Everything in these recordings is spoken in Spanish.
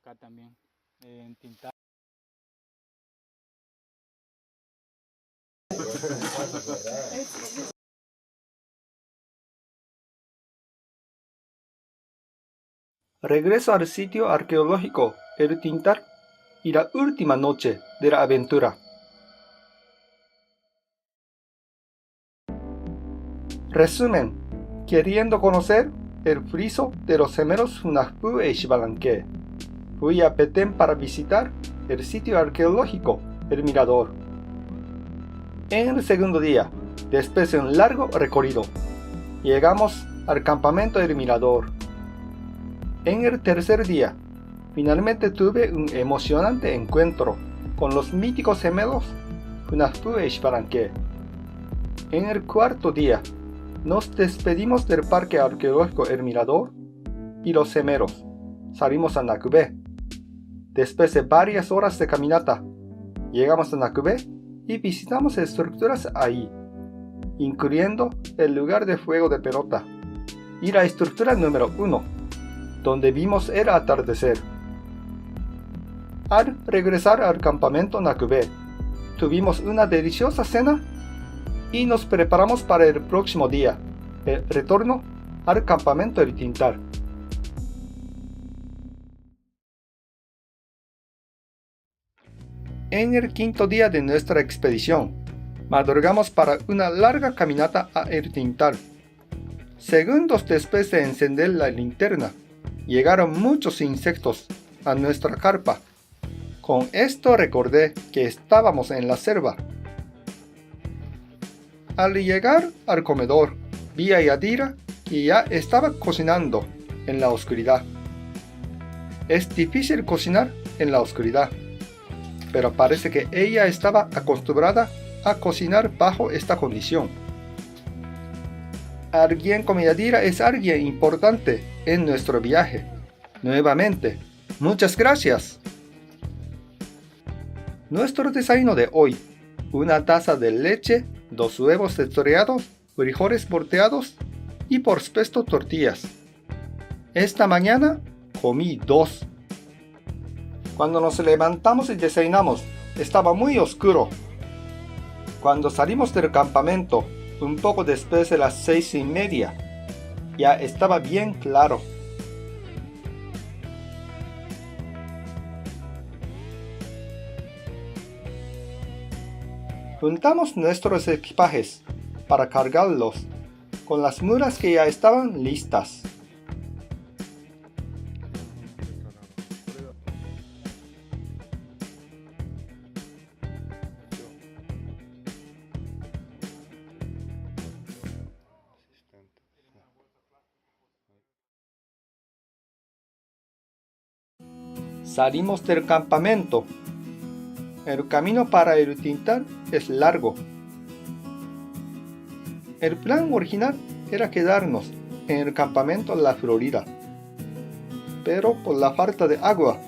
acá también en tintar. Regreso al sitio arqueológico El Tintar y la última noche de la aventura. Resumen: queriendo conocer el friso de los gemelos Hunahpu e Shibaranque, fui a Petén para visitar el sitio arqueológico El Mirador. En el segundo día, después de un largo recorrido, llegamos al campamento El Mirador. En el tercer día, finalmente tuve un emocionante encuentro con los míticos gemelos Hunahpu e Shibaranque. En el cuarto día, nos despedimos del parque arqueológico El Mirador y los gemelos. Salimos a Nakube. Después de varias horas de caminata, llegamos a Nakube y visitamos estructuras ahí, incluyendo el lugar de fuego de pelota y la estructura número 1, donde vimos el atardecer. Al regresar al campamento Nakube, tuvimos una deliciosa cena y nos preparamos para el próximo día, el retorno al campamento El Tintar. En el quinto día de nuestra expedición, madrugamos para una larga caminata a El Tintar. Segundos después de encender la linterna, llegaron muchos insectos a nuestra carpa. Con esto recordé que estábamos en la selva. Al llegar al comedor, vi a Yadira que ya estaba cocinando en la oscuridad. Es difícil cocinar en la oscuridad, pero parece que ella estaba acostumbrada a cocinar bajo esta condición. Alguien como Yadira es alguien importante en nuestro viaje. Nuevamente, muchas gracias. Nuestro desayuno de hoy: una taza de leche, 2 huevos estrellados, frijoles volteados y por supuesto tortillas. Esta mañana comí 2. Cuando nos levantamos y desayunamos, estaba muy oscuro. Cuando salimos del campamento, un poco después de las 6:30, ya estaba bien claro. Juntamos nuestros equipajes para cargarlos con las mulas que ya estaban listas. Salimos del campamento. El camino para El Tintar es largo. El plan original era quedarnos en el campamento La Florida, pero por la falta de agua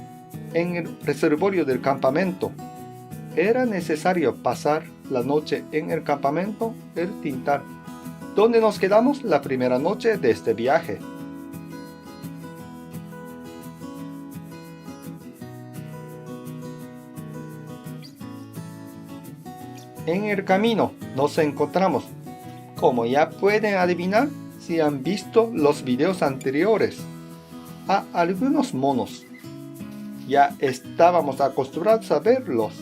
en el reservorio del campamento, era necesario pasar la noche en el campamento El Tintar, donde nos quedamos la primera noche de este viaje. En el camino nos encontramos, como ya pueden adivinar si han visto los videos anteriores, a algunos monos. Ya estábamos acostumbrados a verlos,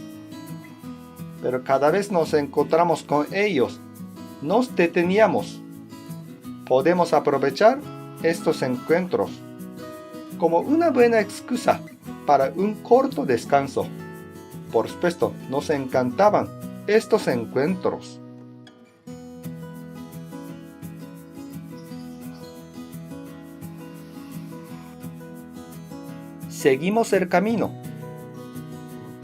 pero cada vez nos encontramos con ellos, nos deteníamos. Podemos aprovechar estos encuentros como una buena excusa para un corto descanso. Por supuesto, nos encantaban estos encuentros. Seguimos el camino.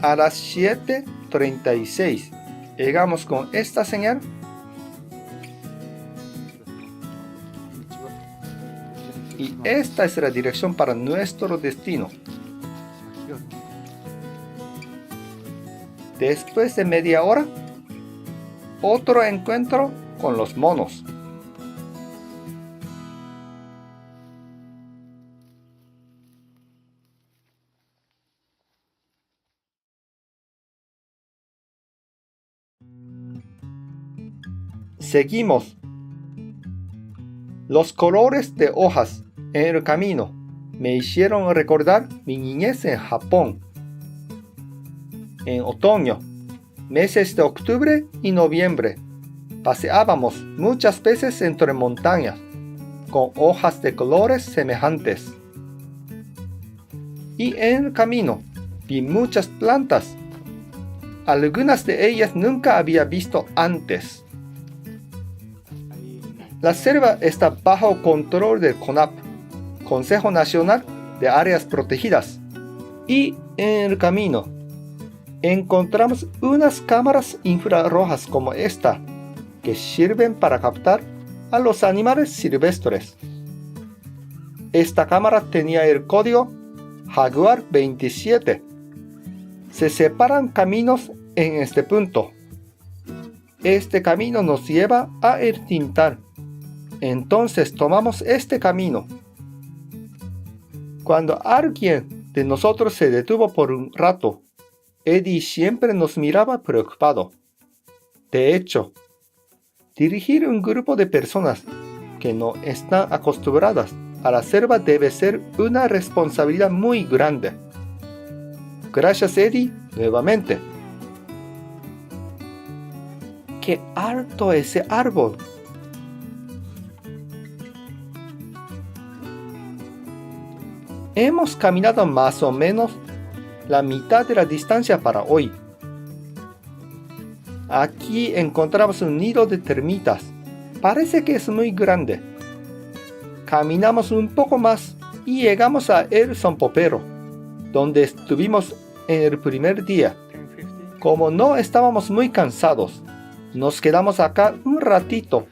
A las 7:36 llegamos con esta señal. Y esta es la dirección para nuestro destino. Después de media hora, otro encuentro con los monos. Seguimos. Los colores de hojas en el camino me hicieron recordar mi niñez en Japón. En otoño, meses de octubre y noviembre, paseábamos muchas veces entre montañas, con hojas de colores semejantes. Y en el camino vi muchas plantas. Algunas de ellas nunca había visto antes. La selva está bajo control del CONAP, Consejo Nacional de Áreas Protegidas. Y en el camino encontramos unas cámaras infrarrojas como esta, que sirven para captar a los animales silvestres. Esta cámara tenía el código Jaguar 27. Se separan caminos en este punto. Este camino nos lleva a El Tintal. Entonces tomamos este camino. Cuando alguien de nosotros se detuvo por un rato, Eddie siempre nos miraba preocupado. De hecho, dirigir un grupo de personas que no están acostumbradas a la selva debe ser una responsabilidad muy grande. Gracias, Eddie, nuevamente. ¡Qué alto ese árbol! Hemos caminado más o menos la mitad de la distancia para hoy. Aquí encontramos un nido de termitas. Parece que es muy grande. Caminamos un poco más y llegamos a El Sompopero, donde estuvimos en el primer día. Como no estábamos muy cansados, nos quedamos acá un ratito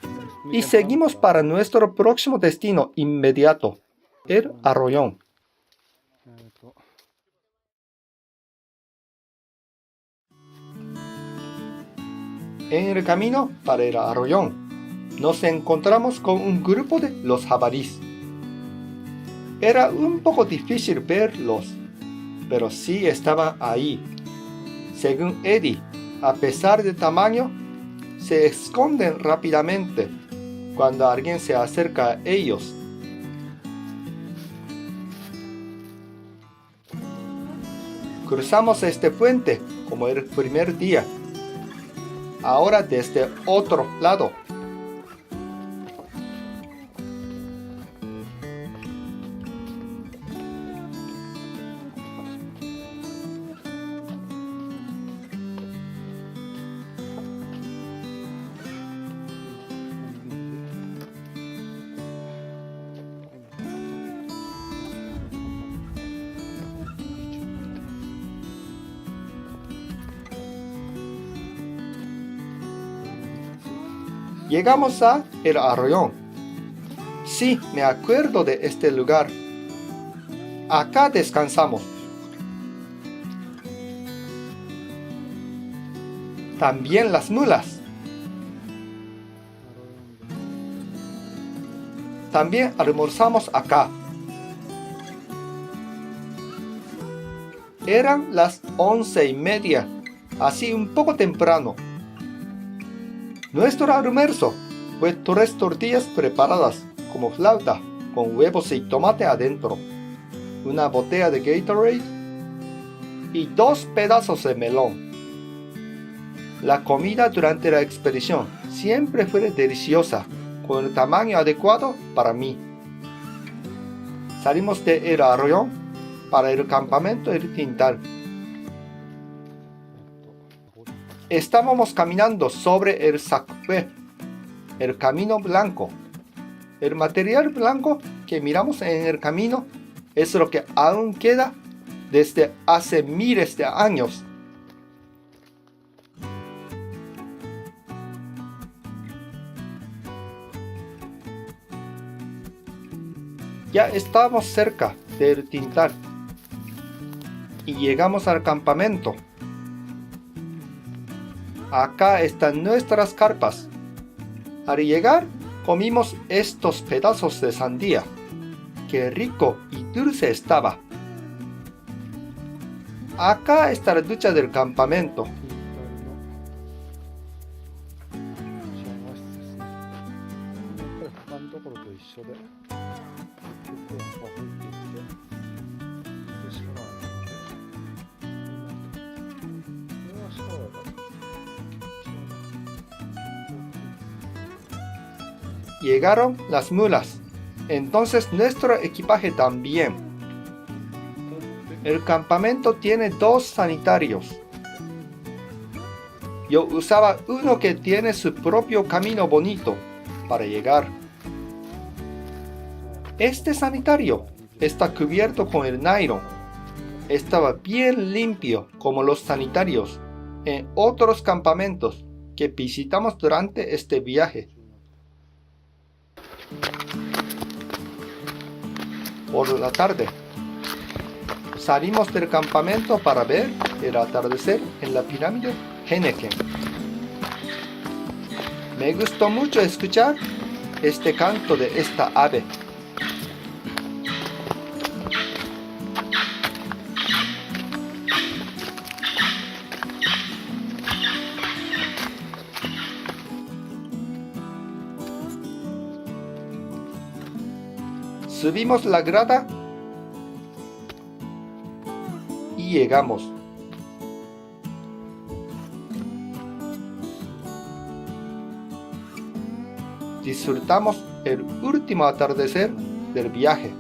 y seguimos para nuestro próximo destino inmediato, el Arroyón. En el camino para el Arroyón, nos encontramos con un grupo de los jabalíes. Era un poco difícil verlos, pero sí estaban ahí. Según Eddie, a pesar del tamaño, se esconden rápidamente cuando alguien se acerca a ellos. Cruzamos este puente como el primer día. Ahora desde otro lado. Llegamos a El Arroyón. Sí, me acuerdo de este lugar. Acá descansamos. También las mulas. También almorzamos acá. Eran las 11:30, así un poco temprano. Nuestro almuerzo fue 3 tortillas preparadas como flauta, con huevos y tomate adentro, una botella de Gatorade y 2 pedazos de melón. La comida durante la expedición siempre fue deliciosa, con el tamaño adecuado para mí. Salimos de El Arroyón para el campamento El Tintal. Estábamos caminando sobre el Sacpé, el camino blanco. El material blanco que miramos en el camino es lo que aún queda desde hace miles de años. Ya estamos cerca del Tintal y llegamos al campamento. Acá están nuestras carpas. Al llegar, comimos estos pedazos de sandía. ¡Qué rico y dulce estaba! Acá está la ducha del campamento. llegaron las mulas. Entonces nuestro equipaje también. El campamento tiene 2 sanitarios. Yo usaba uno que tiene su propio camino bonito para llegar. Este sanitario está cubierto con el nylon. Estaba bien limpio como los sanitarios en otros campamentos que visitamos durante este viaje. Por la tarde, salimos del campamento para ver el atardecer en la pirámide Henneken. Me gustó mucho escuchar este canto de esta ave. Subimos la grada y llegamos. Disfrutamos el último atardecer del viaje.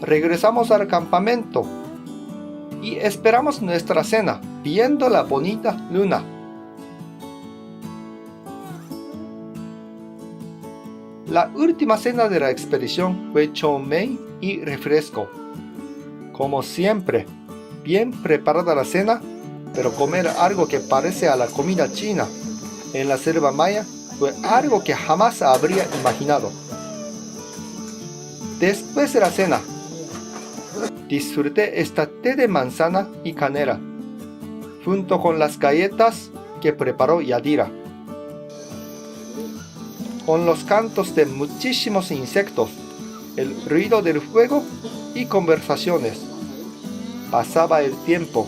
Regresamos al campamento y esperamos nuestra cena viendo la bonita luna. La última cena de la expedición fue chow mein y refresco. Como siempre, bien preparada la cena, pero comer algo que parece a la comida china en la selva maya fue algo que jamás habría imaginado. Después de la cena, disfruté esta té de manzana y canela, junto con las galletas que preparó Yadira. Con los cantos de muchísimos insectos, el ruido del fuego y conversaciones, pasaba el tiempo.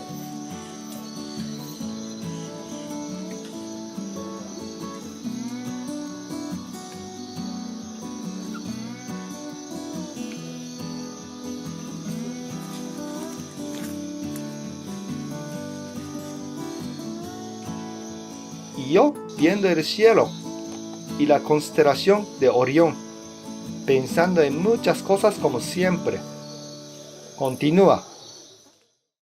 Y yo viendo el cielo y la constelación de Orión, pensando en muchas cosas como siempre. Continúa.